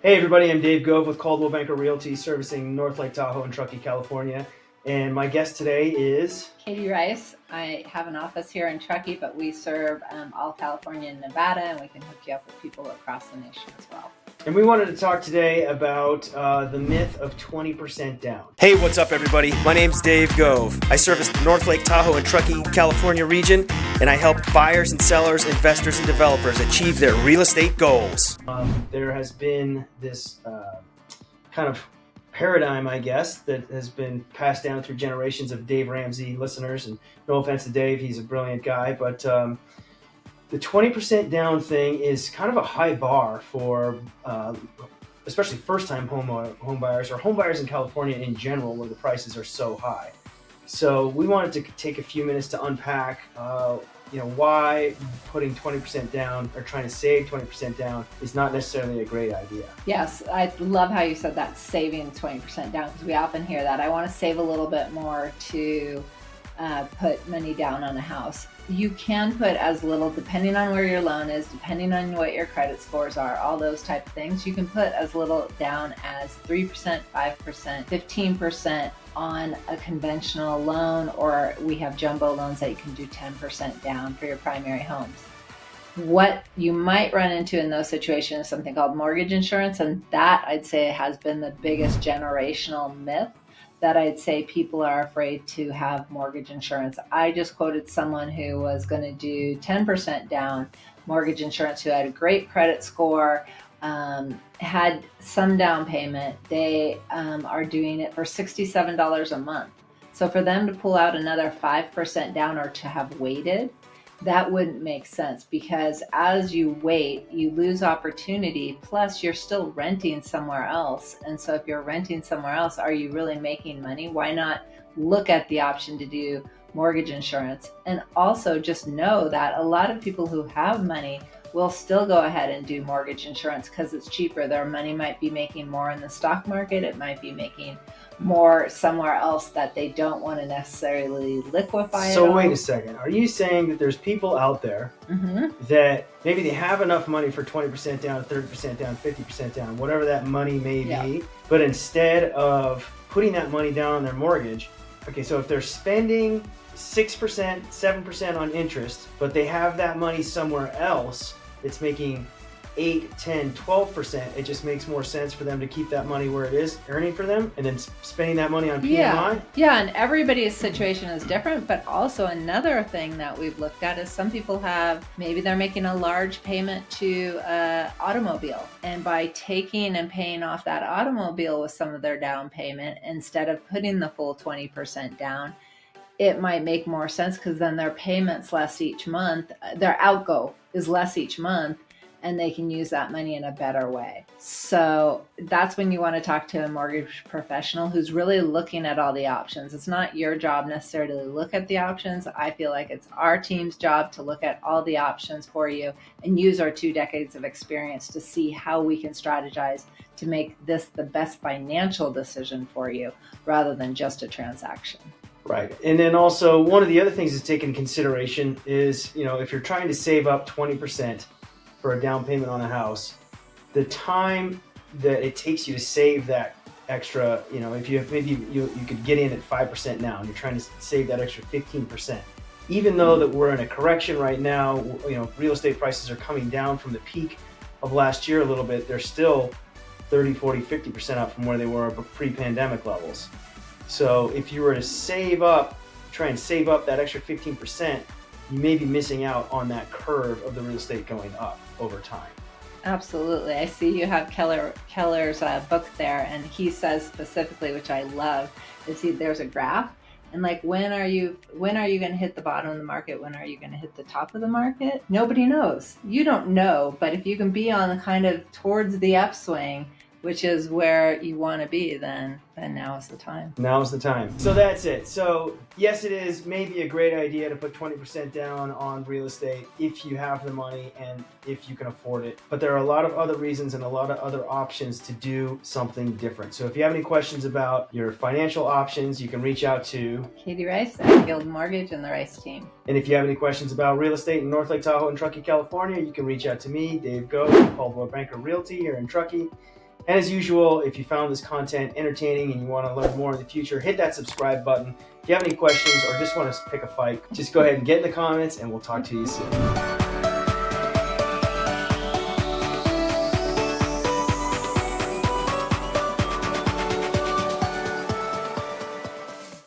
Hey everybody, I'm Dave Gove with Caldwell Banker Realty, servicing North Lake Tahoe and Truckee, California. And my guest today is Katie Rice. I have an office here in Truckee, but we serve all California and Nevada, and we can hook you up with people across the nation as well. And we wanted to talk today about the myth of 20% down. Hey, what's up everybody? My name's Dave Gove. I service the North Lake Tahoe and Truckee, California region, and I help buyers and sellers, investors and developers achieve their real estate goals. There has been this kind of paradigm, I guess, that has been passed down through generations of Dave Ramsey listeners, and no offense to Dave, he's a brilliant guy, but the 20% down thing is kind of a high bar for especially first-time home buyers or home buyers in California in general, where the prices are so high. So we wanted to take a few minutes to unpack why putting 20% down or trying to save 20% down is not necessarily a great idea. Yes, I love how you said that, saving 20% down, because we often hear that. I want to save a little bit more to put money down on a house. You can put as little, depending on where your loan is, depending on what your credit scores are, all those type of things. You can put as little down as 3%, 5%, 15% on a conventional loan, or we have jumbo loans that you can do 10% down for your primary homes. What you might run into in those situations is something called mortgage insurance, and that I'd say has been the biggest generational myth that I'd say people are afraid to have mortgage insurance. I just quoted someone who was going to do 10% down mortgage insurance, who had a great credit score, had some down payment. They are doing it for $67 a month. So for them to pull out another 5% down, or to have waited, that wouldn't make sense, because as you wait, you lose opportunity. Plus, you're still renting somewhere else. And so if you're renting somewhere else, are you really making money? Why not look at the option to do mortgage insurance? And also just know that a lot of people who have money will still go ahead and do mortgage insurance because it's cheaper. Their money might be making more in the stock market. It might be making more somewhere else that they don't want to necessarily liquefy. So wait a second. Are you saying that there's people out there that maybe they have enough money for 20% down, 30% down, 50% down, whatever that money may be, but instead of putting that money down on their mortgage, okay, so if they're spending 6%, 7% on interest, but they have that money somewhere else, it's making 8, 10, 12%, it just makes more sense for them to keep that money where it is earning for them, and then spending that money on PMI? Yeah, and everybody's situation is different, but also another thing that we've looked at is some people have, maybe they're making a large payment to an automobile, and by taking and paying off that automobile with some of their down payment, instead of putting the full 20% down, it might make more sense, because then their payment's less each month, their outgo is less each month, and they can use that money in a better way. So that's when you want to talk to a mortgage professional who's really looking at all the options. It's not your job necessarily to look at the options. I feel like it's our team's job to look at all the options for you and use our 2 decades of experience to see how we can strategize to make this the best financial decision for you, rather than just a transaction. Right. And then also, one of the other things to take into consideration is, if you're trying to save up 20% for a down payment on a house, the time that it takes you to save that extra, if you have, maybe you could get in at 5% now and you're trying to save that extra 15%. Even though that we're in a correction right now, real estate prices are coming down from the peak of last year a little bit, they're still 30, 40, 50% up from where they were pre-pandemic levels. So if you were to try and save up that extra 15%, you may be missing out on that curve of the real estate going up over time. Absolutely. I see you have Keller's book there, and he says specifically, which I love, is there's a graph, and like, when are you going to hit the bottom of the market? When are you going to hit the top of the market? Nobody knows. You don't know, but if you can be on the kind of towards the upswing, which is where you want to be, then now is the time. Now is the time. So that's it. So yes, it is maybe a great idea to put 20% down on real estate if you have the money and if you can afford it. But there are a lot of other reasons and a lot of other options to do something different. So if you have any questions about your financial options, you can reach out to Katie Rice at Guild Mortgage and the Rice team. And if you have any questions about real estate in North Lake Tahoe and Truckee, California, you can reach out to me, Dave Gove, Caldwell Banker Realty here in Truckee. And as usual, if you found this content entertaining and you want to learn more in the future, hit that subscribe button. If you have any questions or just want to pick a fight, just go ahead and get in the comments and we'll talk to you soon.